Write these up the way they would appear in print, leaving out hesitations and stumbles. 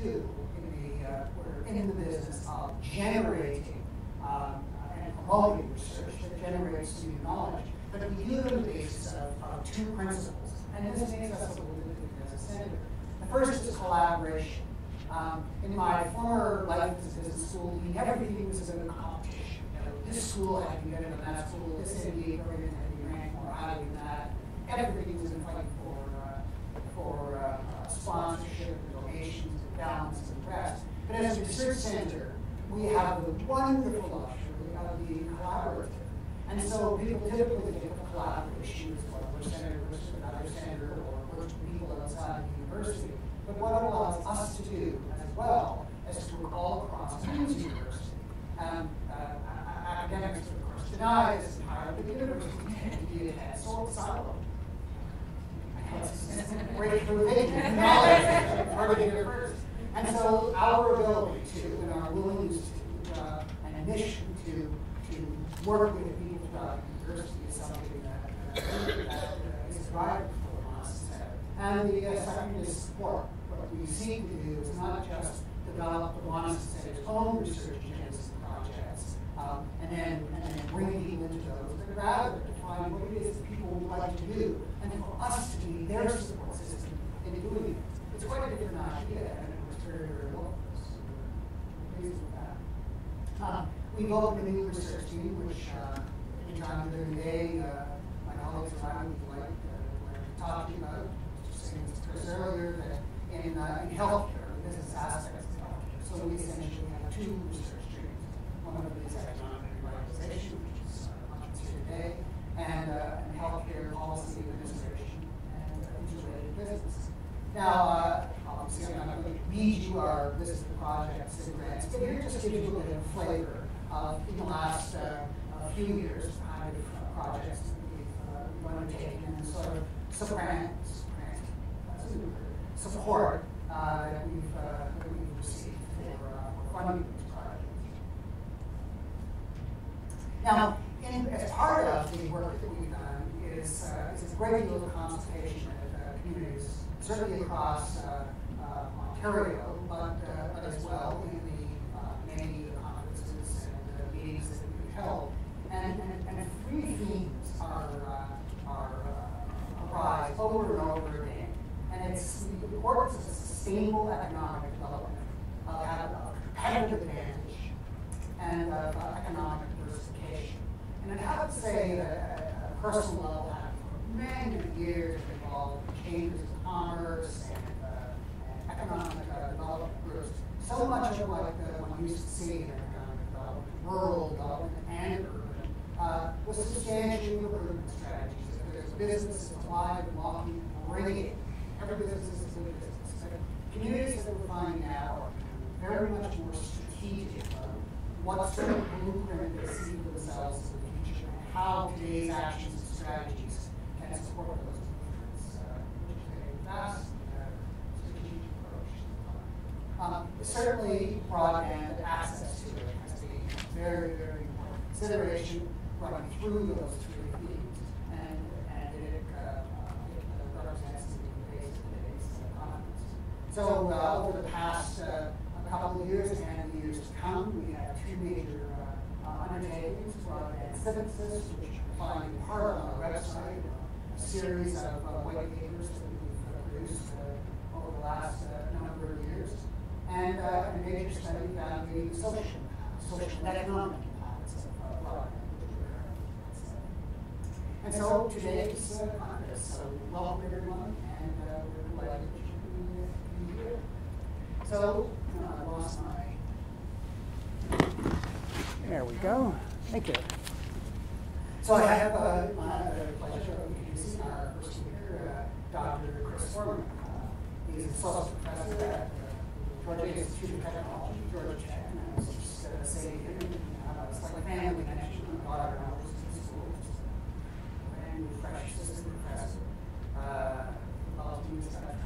do we're in the business of generating and promoting research that generates new knowledge, but we do it on the basis of two principles, and this makes us a little bit different as a center. The first is collaboration. In my former life as a business school, everything was about competition. This school had to be better than that school, this MBA program had to be ranked more highly than that. Everything was in fight for sponsorship, and donations, and balance, and the rest. But as a research center, we have the wonderful luxury of being collaborative. And so people typically think of collaboration as one center versus another center, or work with people outside the university. But what it allows us to do as well is to work all across the university. Academics, of course, deny this entirely, but the university tend to be a head sort of silo. Breakthrough thinking, knowledge, targeting your first. And so our ability to, and our willingness to, and a mission to work with people throughout the university is something that is a driver for the Monieson Center. And the second is support. What we seek to do is not just develop the Monieson Center's own research agendas and projects, and then bring people into those, but rather to find what it is that people would like to do, and for us to be their support system in doing it. It's quite a different idea, and it was very, very well for us. We're pleased with that. We've opened a new research team, which anytime during the day, my colleagues and I would like to talk to you about. Just saying to Chris earlier that in healthcare, the business aspects of healthcare. So we essentially have two research streams. One of them is economic revitalization, which is much here today, and healthcare policy administration and integrated business. Now, obviously, I'm not going to read you our list of projects and grants, but here just gives you a bit of flavor of, in the last few years, the kind of projects that we've undertaken and sort of support that we've received for funding these projects. Now, as part of the work that we've done is a great deal of consultation with communities, certainly across Ontario, but as well in the many conferences and meetings that we've held. And three themes arise over and over again. And it's the importance of sustainable economic development, of competitive advantage, and of economic diversification. And I'd have to say that at a personal level, I've many years involved in chambers of commerce and economic development groups. So much of what one used to see in economic development, rural development and urban, was substantially improvement strategies. If there's a business that's alive and walking, bring it. Every business is a good business. But communities that we're finding now are very much more strategic about what sort of blueprint they see for themselves in the future and how today's actions and strategies can support those blueprints, which is a vast strategic approach. Certainly, broadband access to it has to be very, very important consideration running through those three themes, and it represents the base of today's conference. So over the past couple of years and the years to come, we have two major undertakings, broadband synthesis, which you can find in part on our website, a series of white papers that we've produced over the last number of years, and a major study evaluating social and economic impacts of broadband. And so today's conference, so welcome everyone, and we're delighted that you can be here. So, I lost my... There we go. Thank you. So I have the pleasure of introducing our first speaker, Dr. Chris Forman. He's an associate professor at Georgia Institute of Technology, Georgia Tech, and I was just saying to him, it's like a family connection. My daughter and I was in school, just a brand new, fresh assistant professor. Well, he was at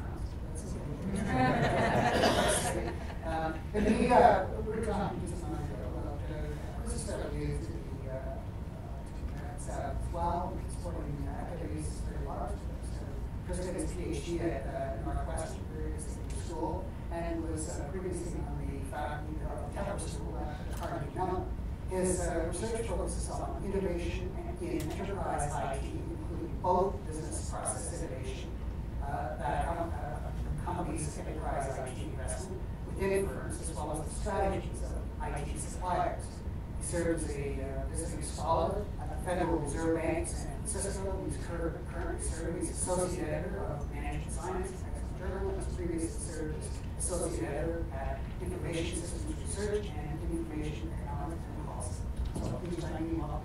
and we were talking just a moment ago about Chris studies to be parents as well, supporting Addreess is very large. So Chris did his PhD at Northwestern, previously school and was previously on the faculty of the Technical School at Carson. His research focuses on innovation in enterprise IT, including both business process innovation that accompanies enterprise IT investment within firms, as well as the strategies of IT suppliers. He serves as a visiting scholar at the Federal Reserve Bank and Cisco. He's currently serving as associate editor of Management Science and Journal, and has previously served as associate editor at Information Systems Research and Information Economics and Policy. So please join me up.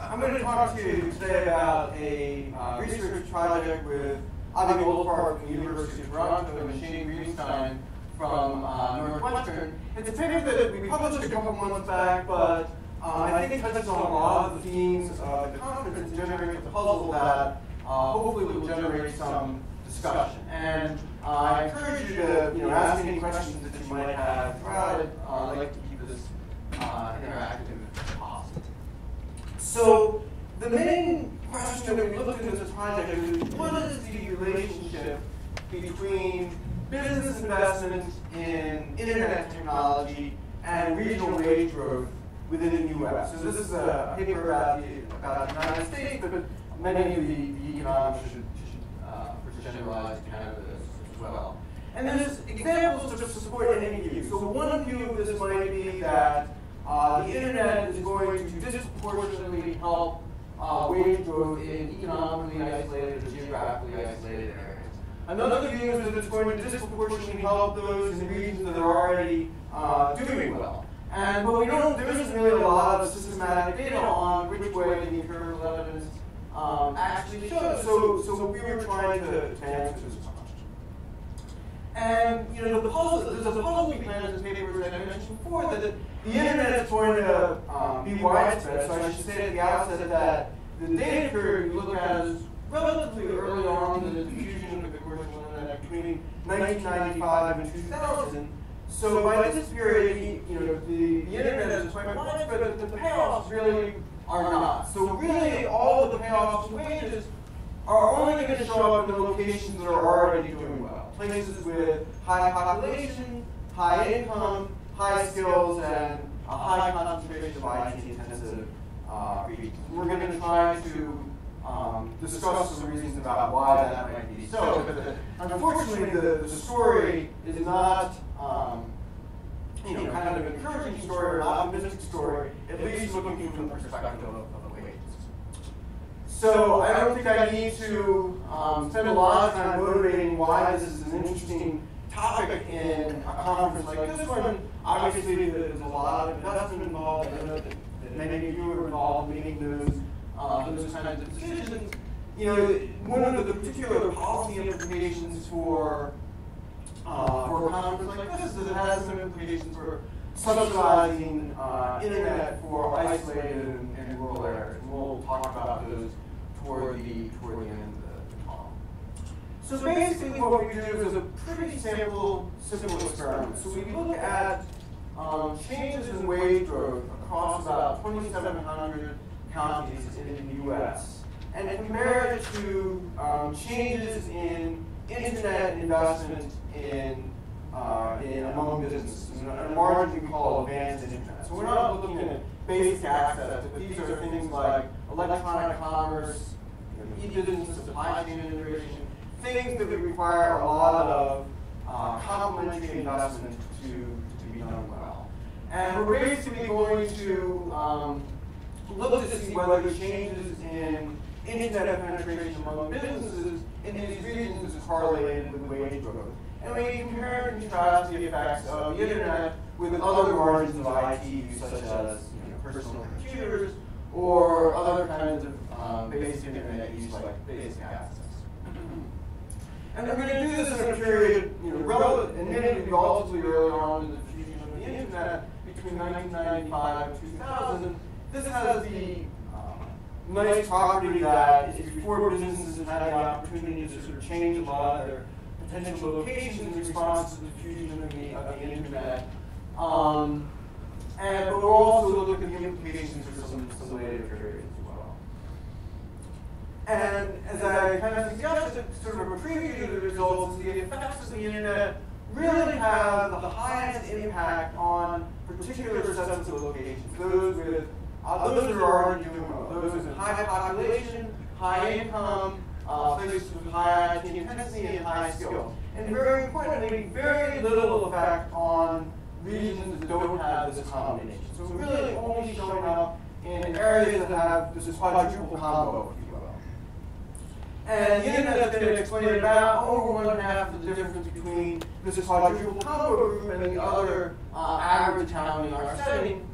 I'm going to talk to you today about a research project with Avi Goldfarb from the University of Toronto and Shane Greenstein from Northwestern. It's a paper that we published a couple months back, but I think touches on a lot of the themes of the conference and generates a puzzle that hopefully will generate some discussion. And I encourage you to ask any questions that you might have throughout it. I'd like to keep this interactive if possible. So the main question that we looked into this project is, what is the relationship between business investment in internet technology and regional wage growth within the U.S.? So this is a paper about the United States, but many of the economics should generalize Canada as well. And there's examples to support any view. So one view of this might be that the internet is going to disproportionately help wage growth in economically isolated or geographically isolated areas. Another view is that it's going to disproportionately help those in regions that are already doing well. But there isn't really a lot of systematic data on which way the empirical evidence actually shows. So we were trying to answer this question. And there's a puzzle we plan in this paper, as I mentioned before, that the internet is going to be widespread. So I should say at the outset that the data period we look at is relatively early on in the diffusion of the commercial internet between 1995 and 2000. So by this period, the internet is quite widespread, but the payoffs really are not. So really, all of the payoffs to wages are only going to show up in the locations that are already doing well. Places with high population, high income, high skills, and a high concentration of IT-intensive regions. We're going to try to discuss some reasons about why that might be so. But unfortunately, the story is not kind of an encouraging story or an optimistic story, at least looking from the perspective of the wages. So I don't think I need to spend a lot of time motivating why this is an interesting topic in a conference like this one. Obviously, there's a lot of investment involved. I know that many of you are involved in making those kinds of decisions. One of the particular policy implications for a conference like this is it has some implications for subsidizing internet for isolated and rural areas. And we'll talk about those toward the end of the talk. So basically what we do is a pretty simple experiment. So we look at changes in wage growth across about 2,700 counties in the U.S. and compare it to changes in internet investment in among businesses, a margin we call advanced internet. So we're not looking at basic access, but these are things like electronic commerce, e-business, supply chain integration, things that would require a lot of complementary investment to be done well. And we're basically going to look to see whether changes in internet penetration among businesses in these regions is correlated with wage growth. And we compare and contrast the effects of the internet with other margins of IT use, such as personal computers or other kinds of basic internet use like basic access. And we're going to do this in a period, admittedly relatively early on in the diffusion of the internet, between 1995 and 2000. This has the nice property that before businesses have had the opportunity to sort of change a lot of their potential locations in response to the diffusion of the internet. But we'll also look at the implications for some later periods as well. And as I kind of suggested sort of a preview of the results, the effects of the internet really have the highest impact on particular sets of locations. Those that are already doing well. Those with high population, high income, places with high IT intensity and high skill. And very importantly, very little effect on regions that don't have this combination. So really only showing up in areas that have this quadruple combo, if you will. And the internet has been explained about over 1/2 the difference between this quadruple combo group and the other average town in our setting.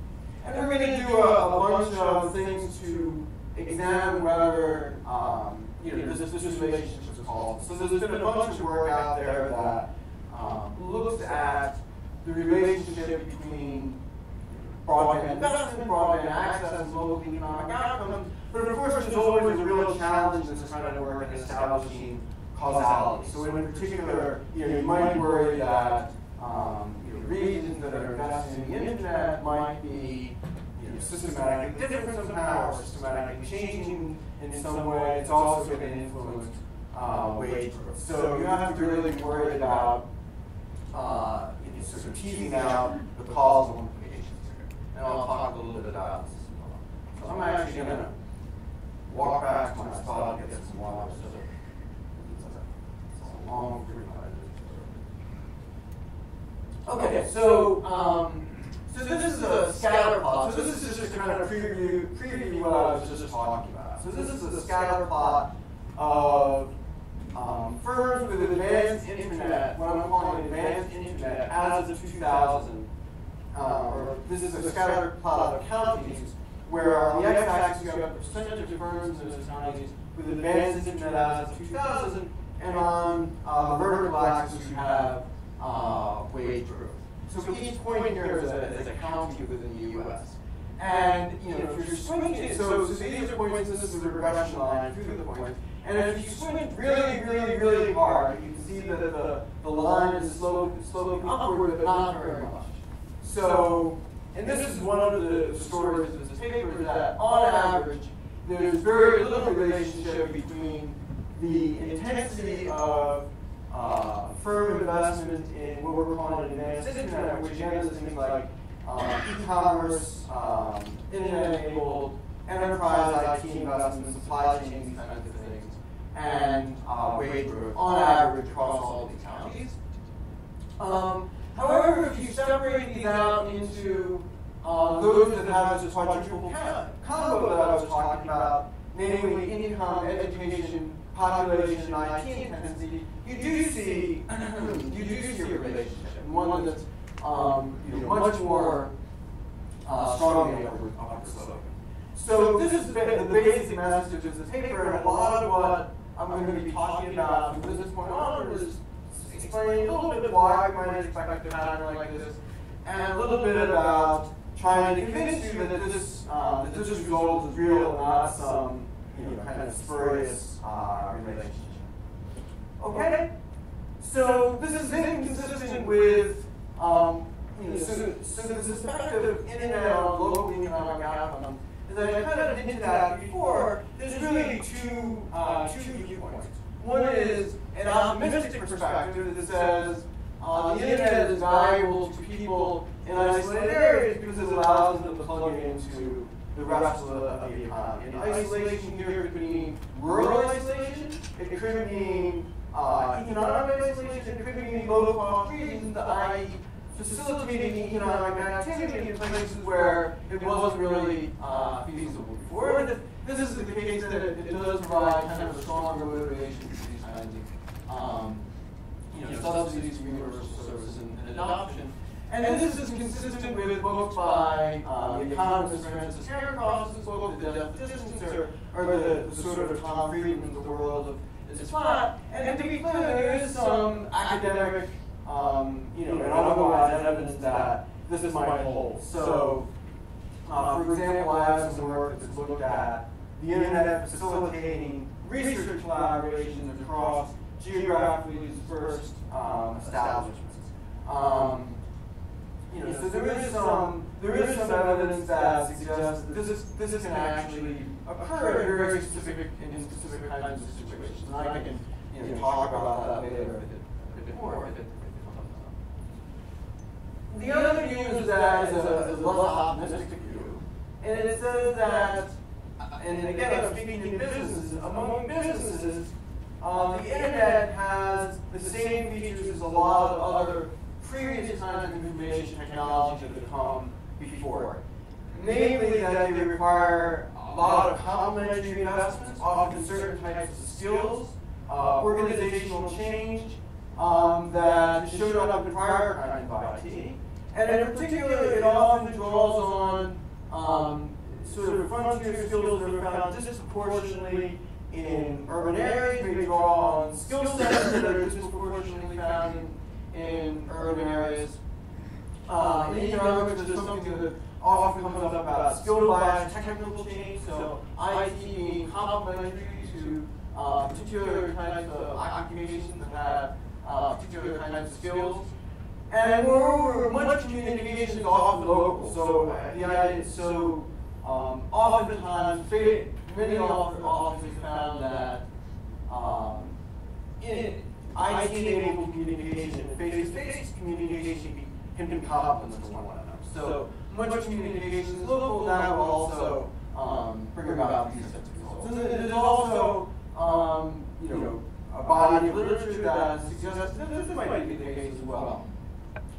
And we're going to do a bunch of things to examine whether this relationship is called. So there's been a bunch of work out there that looks at the relationship between broadband investment, broadband access, and local economic outcomes. But of course, there's always a real challenge in this kind of work in establishing causality. So in particular, you might worry that regions that are investing in the internet might be systematically different somehow, or systematically changing in some way. It's also going to influence wage growth. So you have to really be worried about sort of teasing out the causal implications here. And I'll talk a little bit about this as well. So I'm actually going to walk back to my spot and get some water. It's a long period. Okay, so this is a scatter plot. So this is just to kind of preview what I was just talking about. So this is a scatter plot of firms with advanced internet, what I'm calling advanced internet, as of 2000. Or this is a scatter plot of counties, where on the x-axis you have the percentage of firms in those counties with advanced internet as of 2000, and on the vertical axis you have wage growth. So each point here is a county within the U.S. And if you're swimming it, so these are points, this is a regression line through the points. And if you swim it really, really, really hard, you can see that the line is sloping upward, but not very much. So, and this is one of the stories of this paper, is that on average, there's very little relationship between the intensity of firm investment in what we're calling advanced internet, which again is things like e-commerce, internet-enabled, enterprise IT investment, supply chain, these kinds of things, and wage growth on average across all of these counties. However, if you separate these out into those that have this quadruple combo that I was talking about, namely income, education, population, and IT intensity, you do see a relationship, and one that's much more strongly upward sloping. So this is the basic message of this paper, and a lot of what I'm going to be talking about from this point onward is explaining a little bit why we might expect a pattern like this, and a little bit about trying to convince you that this result is real, not some kind of spurious relationship. Okay? So this is inconsistent with so this effect of internet on local economic outcomes. As I kind of hinted at before, there's really two viewpoints. One is an optimistic perspective that says the internet is valuable to people in isolated areas because it allows them to plug into the rest of the economy. And isolation here could mean rural isolation, it could mean economic isolation, it could mean low-cost regions, i.e. facilitating economic activity in places where it wasn't really feasible before. And this is the case that it does provide kind of a stronger motivation for these kinds of subsidies for universal service and adoption. And this is consistent with books by the economist Francis Cairncross's book, The Death of Distance, or the sort of Tom Friedman of the world of is flat. And to be clear, there is some academic and otherwise evidence that this might hold. So, for example, I have some work that's looked at the internet facilitating research collaborations across geographically dispersed establishments. So there is some there is some evidence that suggests that this can actually occur in very specific kinds of situations. And I can talk about that later a bit more. The other view is that is a less optimistic view, and it says that, and again, I'm speaking in businesses, among businesses, the internet has the same features as a lot of other previous kinds of information technology that have come before. Namely, that they require a lot of complementary investments, often certain types of skills, organizational change that showed up in prior kinds of IT. And in particular, it often draws on sort of frontier skills that are found disproportionately in urban areas. They draw on skill sets that are disproportionately found in urban areas. In economics, there's something that often comes up about skill bias, technical change, so IT being complementary to particular kinds of occupations that have particular kinds of skills. And moreover, much communication is often local. So the idea is oftentimes many authors have found that in IT-enabled communication and face-to-face communication can be complements to one another. So much communication is local. That will also bring about these types of results. And there's also a body of literature that suggests that this might be the case as well.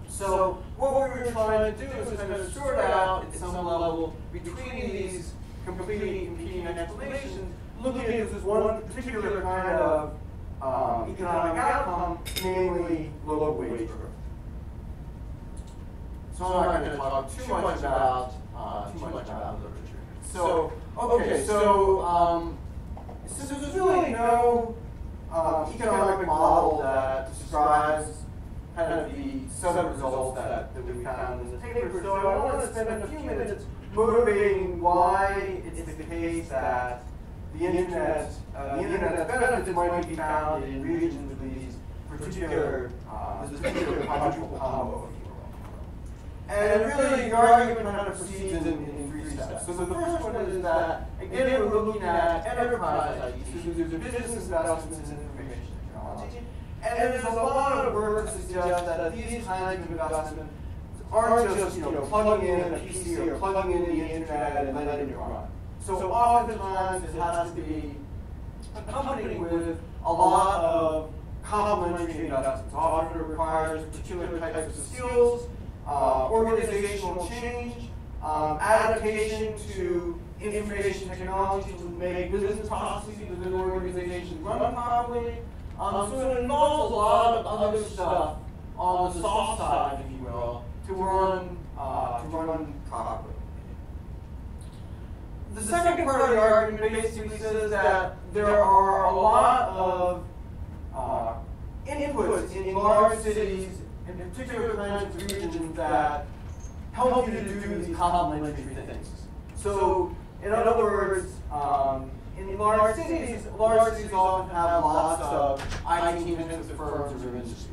So what we were trying to do is kind of sort out at some level between these completely competing explanations, looking at this one particular kind of economic outcome, namely local wage growth. So I'm not going to talk too much about literature. So okay, so there's really no economic model that describes kind of the sub-results that we found in this paper. So I want to spend a few minutes motivating why it's the case that the internet's benefits might be found in regions with these particular quadruple combo, if you will. And really, the argument kind of proceeds in three steps. So the first one is that, again, we're looking at enterprise IT. So there's a business investments in information technology. And there's a lot of work to suggest that these kinds of investments aren't just plugging in a PC or plugging in the internet and letting it run. So oftentimes it has to be accompanied with a lot of complementary investments. Often it requires particular types of skills, organizational change, adaptation to information technology to make business processes within organizations run properly. So it involves a lot of other stuff on the soft side, if you will, to run properly. The second part of the argument basically says that there are a lot of inputs in large cities, in particular kinds of regions, that help you to do these complementary things. So, in other words, in large cities often have lots of IT-intensive firms or industries.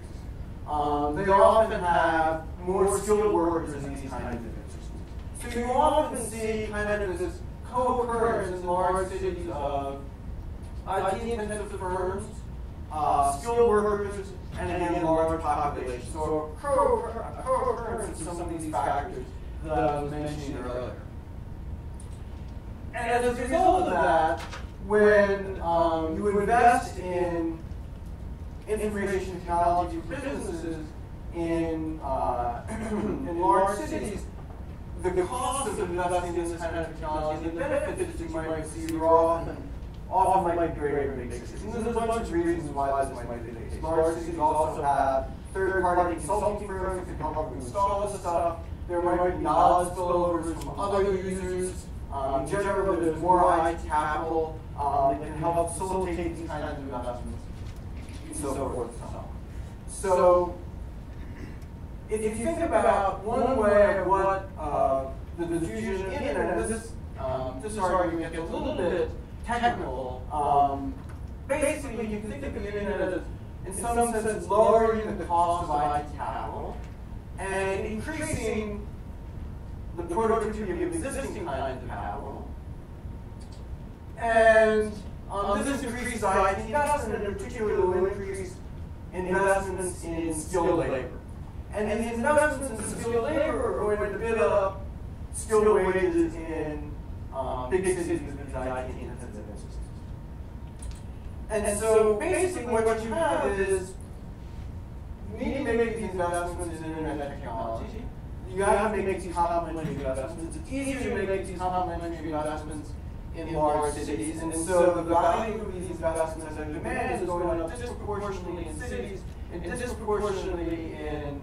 They often have more skilled workers in these kinds of industries. So you often see kind of this co-occurrence in large cities of IT-intensive firms, skilled workers, and again, large populations. So a co-occurrence of some of these factors that I was mentioning earlier. And as a result of that, when you invest in information technology for businesses in large cities, the cost of investing in this kind of technology and the benefits that you might receive are often might be greater in big cities. And there's a bunch of reasons why this might be the case. Large cities also have third-party consulting firms that can help you install this stuff. There might be knowledge spillovers from other users. In general, there's more IT capital that can help facilitate these kinds of investments, and so forth and so on. So, if you think about one way of what the diffusion of the internet, this argument gets a little bit technical. Basically, you can think of the internet as, in some sense, lowering the cost of IT capital and increasing the productivity of existing kinds of capital. And this increases IT investment, and in particular will increase investments in skilled labor. And these investments in skilled labor are going to bid up skilled wages in big cities with these IT-intensive industries. And so basically what you have is you need to make these investments in internet technology. You have to make these complementary investments. It's easier to make these complementary investments in large cities. And so the value of these investments and demand is going up disproportionately in cities and disproportionately in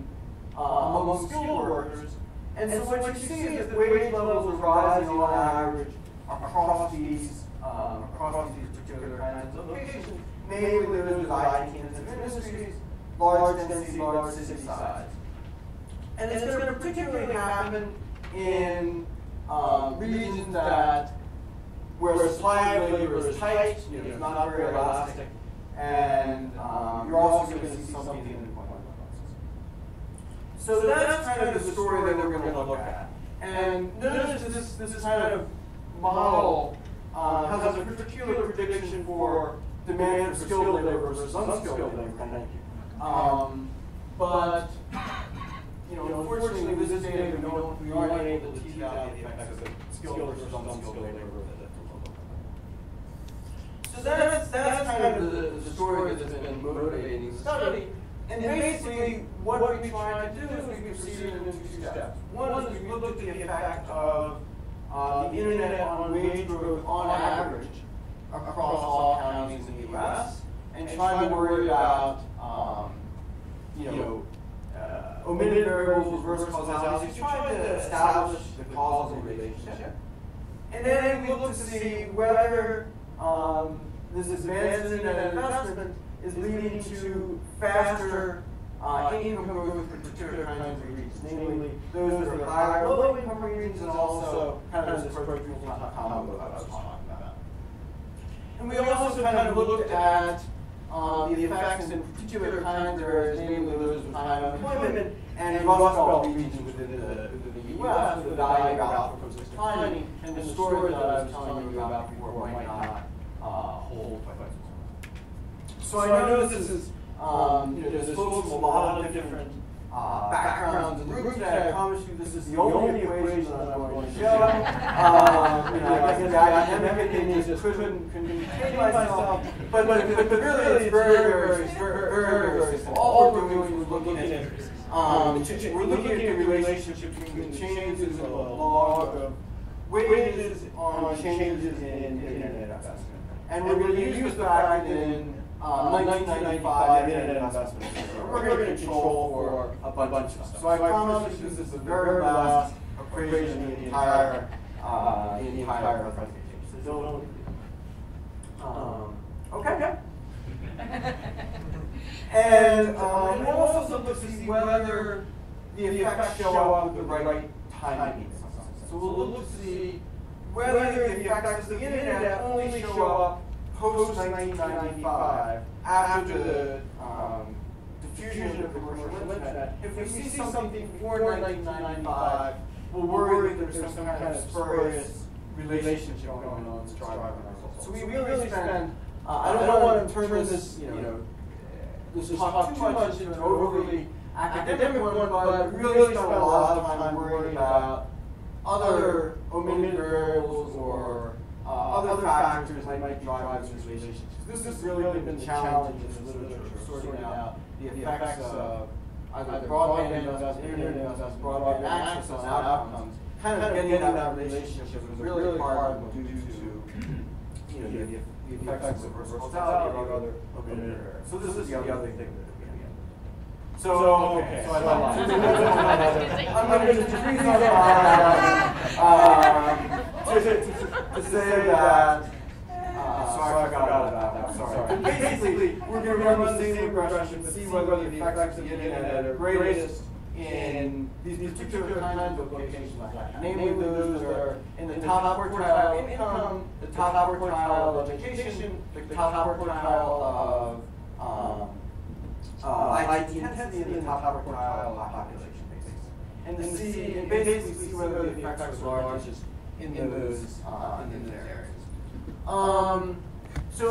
among skilled workers. And so what you see is that wage levels are rising on average across these particular kinds of locations, mainly those with IT-intensive industries, large density, large city size. And it's going to particularly happen in regions where supply of labor is tight, it's not very elastic, and you're also going to see something in the employment process. So that's kind of the story that we're going to look at. And notice this kind of model has a particular prediction for demand for skilled labor versus unskilled labor. Thank you. But unfortunately, with this data, we aren't able to tease out the effects of skilled versus unskilled labor. So that's kind of the story that's been motivating the study. And basically, what we try to do is we proceed in two steps. One is we look at the effect of the internet on wage growth on average across all counties in the U.S. and try to worry about omitted variables versus causality. Try to establish the causal relationship. And then we look to see whether this advancement in investment is leading to faster income growth for particular kinds of regions, namely those that are higher low-income regions and also kind of this vertical combo that I was talking about. And we also kind of looked at the effects in particular kinds of areas, namely those with high unemployment and Rust Belt regions within the U.S. with the value of outcomes declining, and the story that I was telling you about before might not hold quite so I know this is, there's folks from a lot of different backgrounds and groups, and I promise you this is the only equation that I'm going to show. I guess the academic opinion just couldn't contain myself, but really it's very simple. All we're doing is looking at we're looking at the relationship between changes in the log of wages on changes in internet investment. And we're going to use the fact that in 1995 internet investment, we're going to control for a bunch of stuff. So I promise you this is the very last equation in the entire presentation. So okay. And we'll also look to see whether the effects show up at the right timing. So we'll look to see whether the effects of the internet only show up post-1995, after the diffusion of the commercial internet. If we see something before 1995, we'll worry that there's some kind of spurious relationship going on that's driving our results. So we really spend, I don't want to turn this talk too much into an overly academic one, but we really spend a lot of time worrying about other omitted variables or other factors that might drive these relationships. This has really been the challenge in the literature, sorting out the effects of either broadband investment, internet investment, broadband access on outcomes. Kind of getting that relationship was really hard due to the effects of reverse causality or other omitted variables. So this is the other thing that we have. So I lied. I'm going to decrease to say that. Sorry, I forgot about that. Sorry. Basically, we're going to run the same regression to see whether the effects of the internet are greatest in these particular kinds of locations like that. Namely, those that are in the top quartile of income, the top quartile of education, the top quartile of IT intensity, and the top quartile of population basis. and basically see whether the effects are largest in those areas. So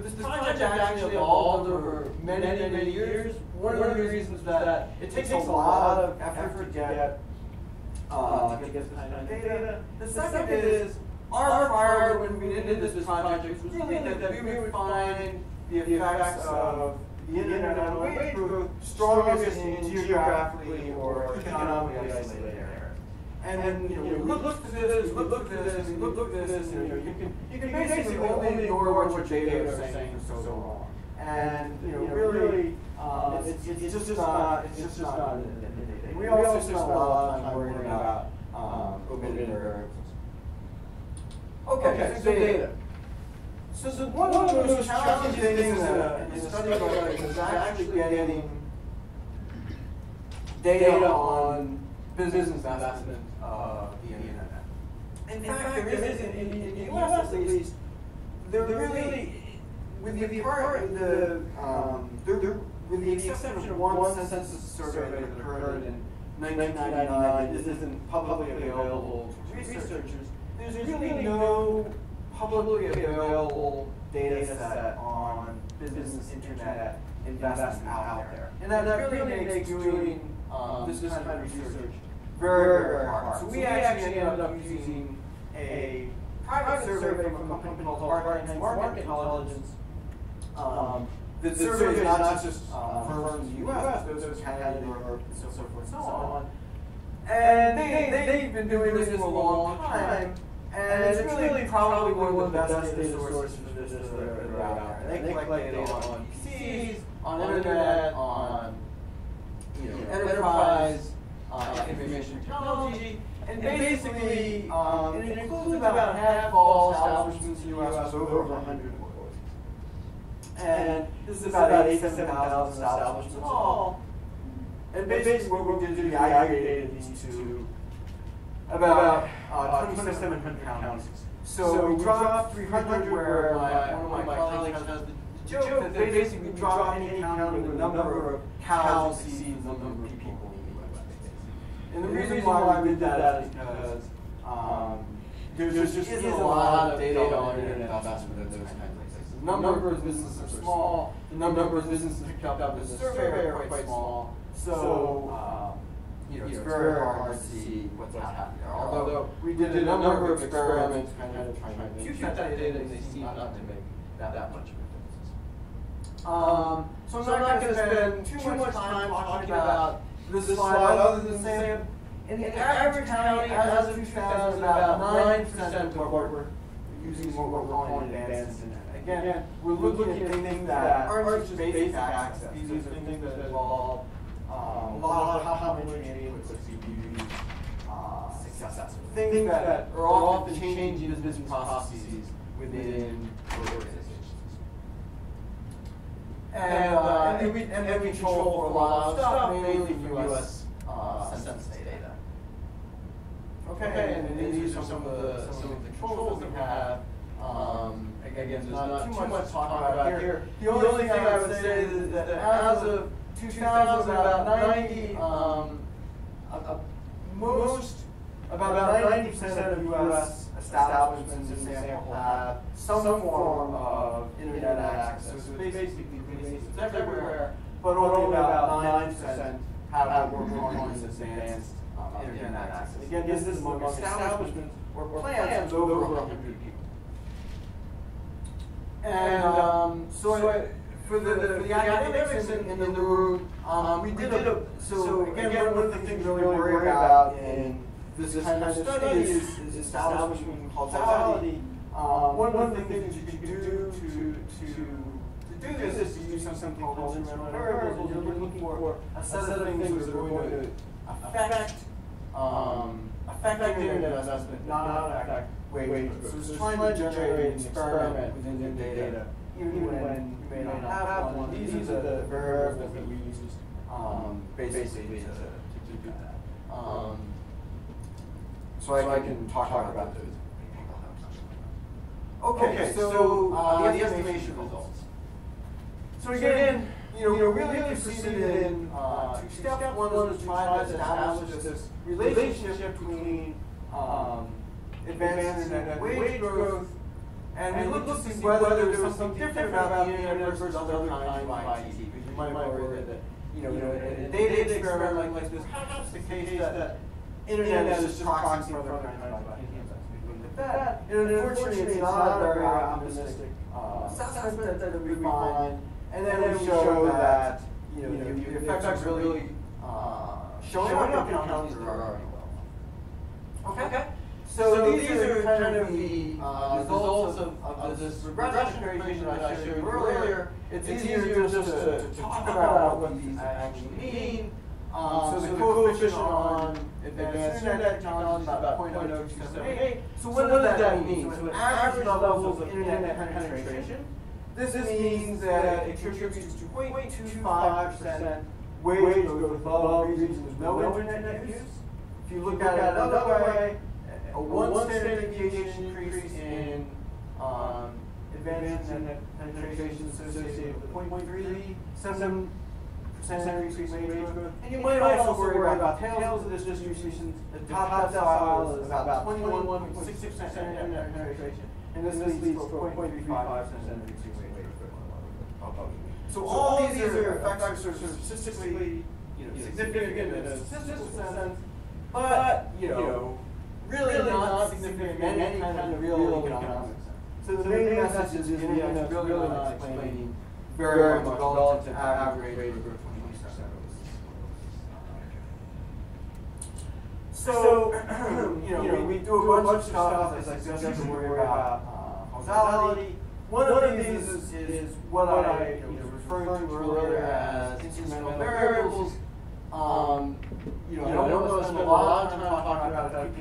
this project actually evolved over many years. One of the reasons that it takes a lot of effort to get this kind of data. The second is our prior when we did this project was really that we would find the effects of the internet on wage growth strongest in geographically or economically isolated areas. And then we look at this, we look at this, we look at this, you can basically only ignore what your data are saying for so long. And really, it's just not in the data. And we also spend a lot of time worrying about omitted variables. Okay, so data. So one of the most challenging things in a study like this is actually getting data on business investment of the internet. In fact, there is, in the US at least, there really, with the exception of one census survey that occurred in 1999, this isn't publicly available to researchers, there's really no publicly available data set on business internet investment out there. And that really makes doing this kind of research very hard. So we actually ended up using a private survey from a company called Market Intelligence. The survey is not just firms in the US, those Canada, Europe, and so forth and so on. And they've been doing this for a long time, and it's really probably one of the best data sources for this that are out there. They collect data on PCs, on internet, on enterprise, information technology, and basically it includes about half of all establishments in the US with over 100 employees. And this is about 87,000 establishments in all. And basically what we did is we aggregated these to about 2,700 counties. So we dropped 300 where one of my colleagues has the joke that they basically drop any county with the number of cows exceeds the number of people in the US. And the reason why we did that is because there just isn't a lot of data on internet investment in those kinds of places. The number of businesses are small, the number of businesses picked up in the survey are quite small, so it's very hard to see what's happening there. Although we did a number of experiments kind of trying to compute that data, and they seem not to make that much of a difference. So I'm not going to spend too much time talking about this slide, other than saying in the average county, as of 2000, about 9% of what we're using what we're calling advanced internet. Again, we're looking at things that aren't just basic access. These are things that involve a lot of how many inputs of CPU success. Things that are often changing the business processes within organizations. And we control for a lot of stuff, mainly US census data. Okay, and these are some of the controls that we have. Again, there's not too much to talk about here. The only thing I would say is that as of 2000, about 90% of U.S. establishments in sample have some form of internet access. So basically, it's everywhere, but only about 9% have what we're calling advanced internet access. Again, this is among establishments or plants with over 100 people. And so for the academics in the room, we did so again, one of the things we really worry about in this kind of study is establishment causality. One of the things you can do to do this is to use something called instrumental variables. You're looking for a set of things that are going to affect internet investment, not affect wage growth. So it's trying to generate an experiment within your data, even when you may not have one. These are the variables that we use basically to do that. So I can talk about those. Okay, so the estimation results. So again, we really proceeded in 2 steps. One is trying to establish this relationship between advancement and wage growth, and we looked to see whether there was something different about the internet versus other kinds of IT. Because you might worry that, in a data experiment like this, perhaps the case that internet is just proxy for other kinds of IT. And unfortunately, it's not a very optimistic assessment that we find. And then we show that the effects are really showing up in counties that are already well. Okay. So these are kind of the results of this regression variation that I showed you earlier. It's easier just to talk about what these actually mean. So the coefficient on advanced internet technology is about 0.0278. So what does that mean? So average levels of internet penetration. This means that it contributes to 0.25% wage growth above regions with no internet use. If you look at it another way, a 1 standard deviation increase in advanced internet penetration is associated with 0.37% increase in wage growth. And you might also worry about tails of this distribution. The top decile is about 21.66% internet penetration, and this leads to a 0.35% increase in wage growth. So all these are effects are sort of statistically significant in a statistical sense, but really not significant in any kind of real economic sense. So the main message is the internet is really not explaining very much relative to average wage growth. So, we do a bunch of stuff, as I said, to worry about causality. One of these is what I was referring to earlier as instrumental variables. I don't want to spend a lot of time talking about it.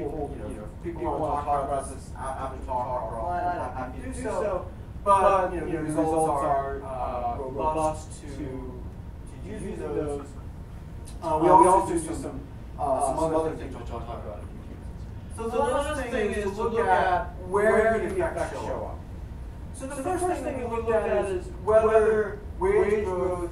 People want to talk about this after talk or offline, I'm happy to do so. But the results are robust to use those. We also do some other things which I'll talk about in a few minutes. So the last thing is to look at where the effects show up. So the first thing we look at is whether wage growth,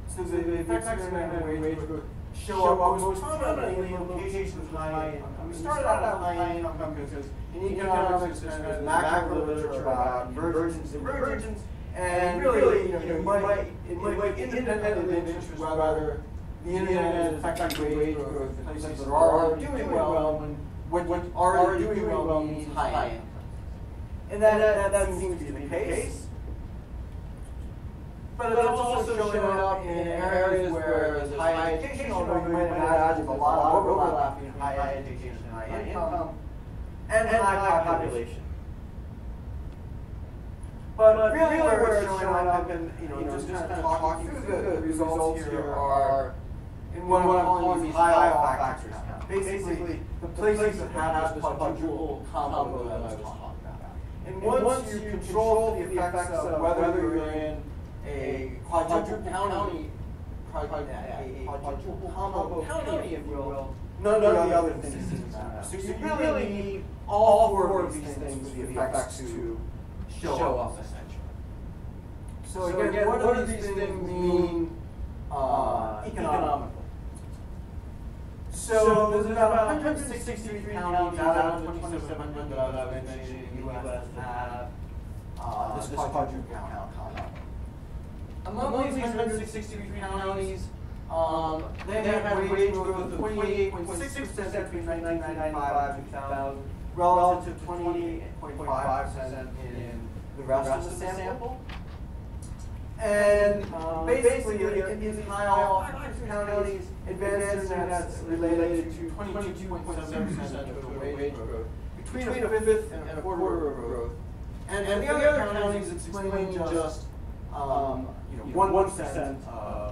so the effects of internet and wage growth show up most prominently in locations with high income. We started out at high income because in economics there's macro literature about convergence and divergence, and really, it might independently of interest whether the internet is affecting wage growth in places that are already doing well, when what already doing well means high income. And that seems to be the case. But it's also showing up in areas where there's high education, although you might imagine a lot of overlap between high education and high income, and high population. But really where it's showing up, and just kind of talking through the results here are in what I'm calling these high factors. Basically, the places that have this quadruple combo that I was talking about. And once you control the effects of whether you're in a quadruple county, a quadruple combo county, if you will, none of the other things matter. So you really need all four of these things for the effects to show up, essentially. So again, what do these things mean economically? So there's about 163 counties out of 2,700 that I was mentioning in the U.S. that have this quadruple count. Among these 163 counties, they had wage growth of 28.6% between 1995 and 2000, relative to 28.5% in the rest of the sample. And basically, in these high counties, advanced internet's related to 22.7% of the wage growth, between a fifth and a quarter of growth. And the other counties explain just 1%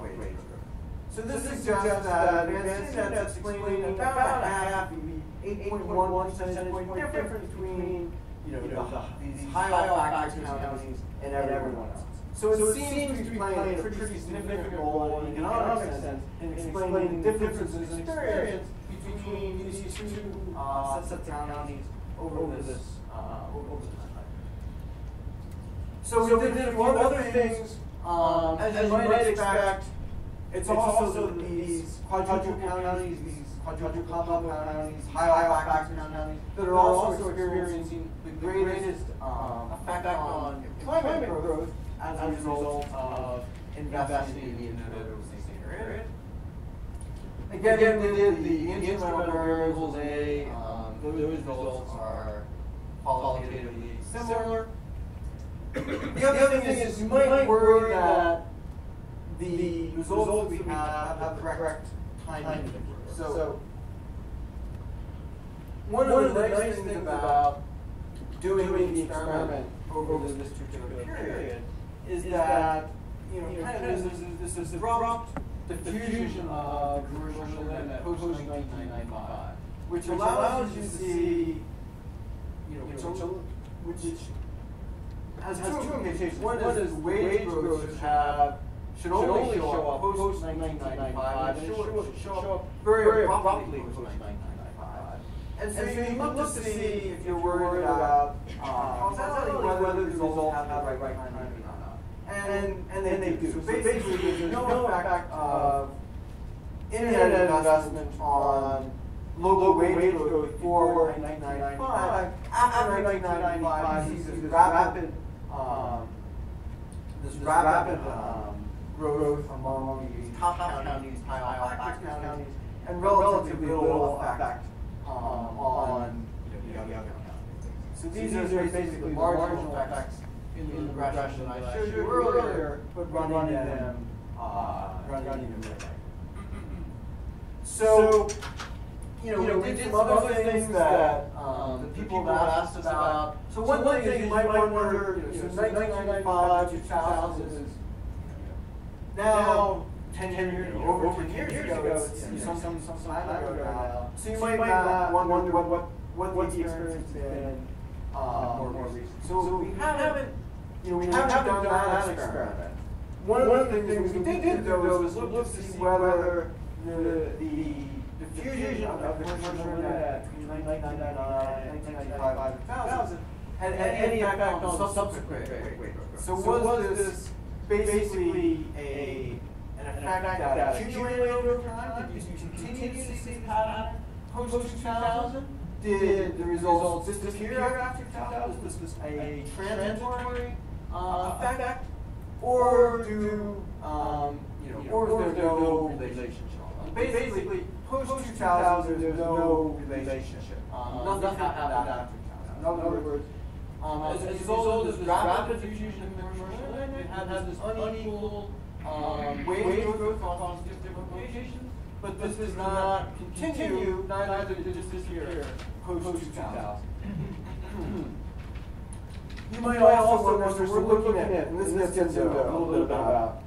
wage growth. So this suggests that advanced internet's explaining about half, maybe 8.1 percentage point difference between these high factors counties and everyone else. So it seems to be playing a pretty significant role in economic sense in explaining the differences in experience between these two sets of counties over this time. So we did a few other things As you might expect, it's also these quadruple counties, these quadruple compound counties, high factor counties that are also experiencing the greatest effect on employment growth as a result of investing in the area. Again, we did the instrumental variables A. Those results are qualitatively similar. The other thing is you might worry that the results we have the correct timing. So one of the nice things about doing the experiment over this particular period is that kind of this abrupt diffusion of commercial internet post 1995, which allows you to see, which has two implications. One is wage growth should only show up post 1995, and it should show up very abruptly post 1995. And so you look to see if you're worried about causality, whether the results have the right timing or not. And they do. So basically, there's no effect of internet investment on local wage growth before 1995. After 1995, you see this rapid growth among these top counties, high factor counties, and relatively little effect on the other counties. So these are basically marginal effects in the regression I showed you earlier, but running them right. So, we did some other things that the people have asked us about. So one thing you might wonder, so 1995 to 2000 is now 10 years, over 10 years ago, it's some time ago now. So you might not wonder what the experience has been more recently. So we haven't done that experiment. One of the things we did though is look to see whether the diffusion of the commercial internet between 1999, 1995, and 2000 had any effect on subsequent wage growth. So was this basically an effect that accumulated over time? Did you continue to see the pattern post-2000? Did the results disappear after 2000? Was this a transitory effect? Or is there no relationship? Basically, post-2000, there's no relationship. Nothing happened after 2000. In other words, as a result of this rapid diffusion of commercial internet, it had this unequal wage growth across different locations, but this does not continue, neither did it disappear post-2000. You might also wonder, so we're looking at, and this gets into a little bit about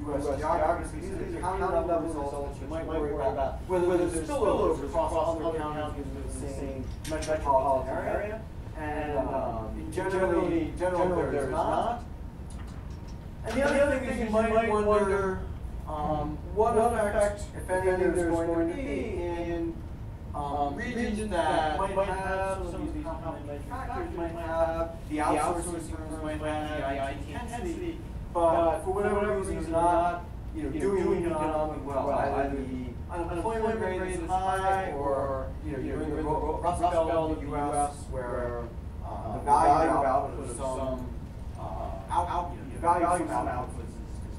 U.S. geography. These are county-level results. You might worry about whether there's spillovers across other counties in the same metropolitan area. And generally there's not. And the other thing is you might wonder what effect, if any, there's going to be in regions that might have some of these complementary factors, might have the outsourcing firms, might have the IT intensity, but for whatever reason is not doing economically well. Either the unemployment rate is high, or you're in the Rust Belt of the U.S. where the value of output of some outputs is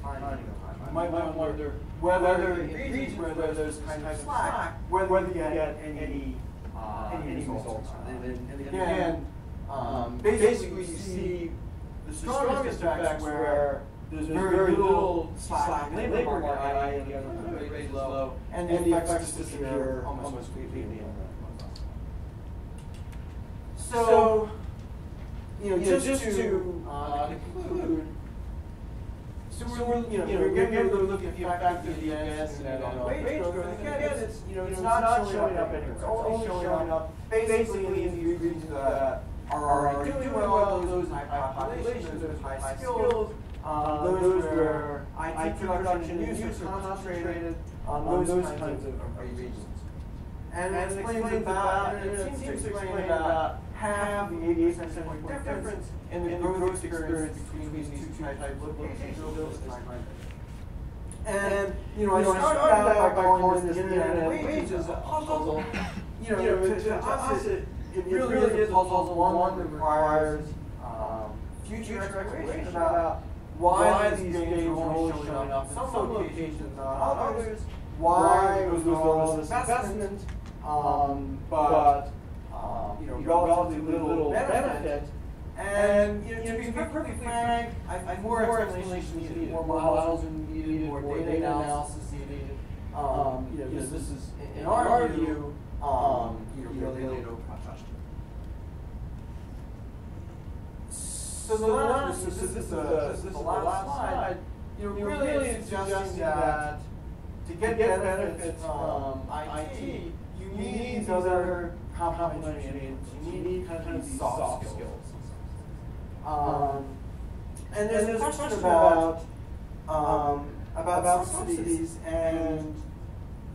high. You might wonder whether in regions where there's kind of slack, whether you get any results. And again, basically you see the strongest effects where there's very little slack in the labor market, i.e. the unemployment rate is low, and the effects disappear almost completely. So, just to conclude, so we're going to look at the effect of the advance and wage growth. And again, it's not showing up anywhere. It's only showing up basically in these regions that are already doing well, those in high population, those high skills, those where IT production and use are concentrated, those kinds of regions. And it explains about, it seems to explain about have the 88 percentage point difference in the growth experience between these two types of locations. And I started out by calling this the internet of wages a puzzle. To us, it really is a puzzle, one that requires future exploration about why these gains are only showing up in some locations, not others, why was there all this investment, but relatively little benefit. And to be perfectly frank, I think more explanations needed, more models needed, more data analysis needed. This is, in our view, really no question. So this is the last slide. Really suggesting that to get benefits from IT, you need these other complementary enablers. You need kind of these soft skills. And there's a question about subsidies, and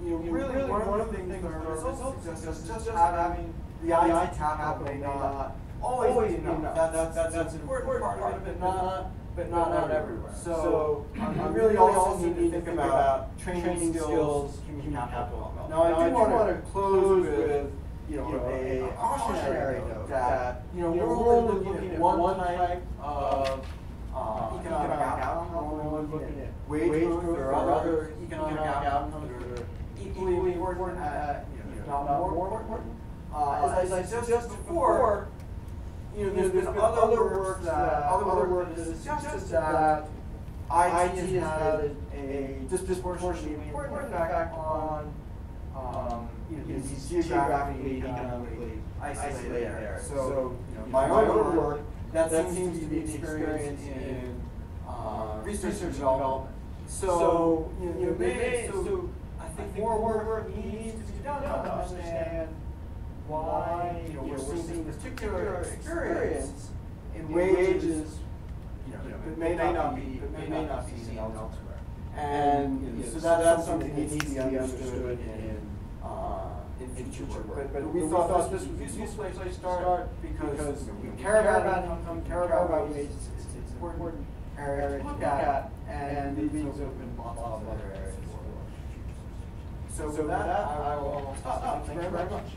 really one of the things that our results suggest is just having the IT capital may not always be enough. That's an important part of it, but not everywhere. So we really also need to think about training skills, human capital. Now I do want to close with a cautionary note that we're only looking at one type of economic outcome. We're only looking at wage growth or other economic outcomes that are equally important, not more important. As I suggested before, there's been other work that has suggested that IT has had a disproportionately important effect on these geographically, economically isolated areas. So, my own work, that seems to be the experience in research and development. So, I think more work needs to be done to understand why we're seeing this particular experience in wages that may not be seen elsewhere. And so that's something that needs to be understood in future work. But we thought this was a useful place to start because we care about income, care about wages. It's an important area to look at, and it leaves open lots of other areas. So with that, I will stop. Thank you very much.